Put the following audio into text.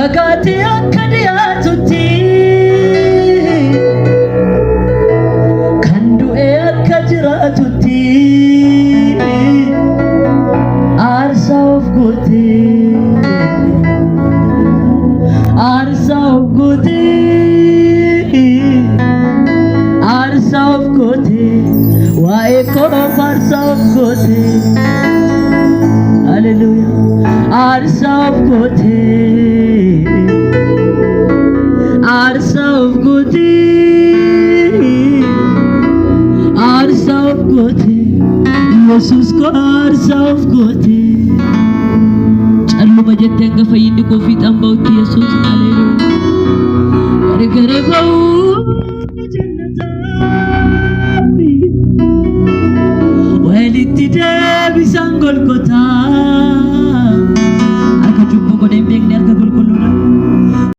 Fagate akkadiyaatutti kan du'e akka jiraatutti aarsaa of goote aarsaa of goote aarsaa of goote waa'ee koof aarsaa of goote hallelujah aarsaa of goote aarsaa of goote aarsaa of goote Yesuus ko aarsaa of goote calluma jettee hanga fayyinni koo fiixaan ba'utti Yesuus hallelujah gargare ba'uu jannataami walitti deebisaan Golgotaa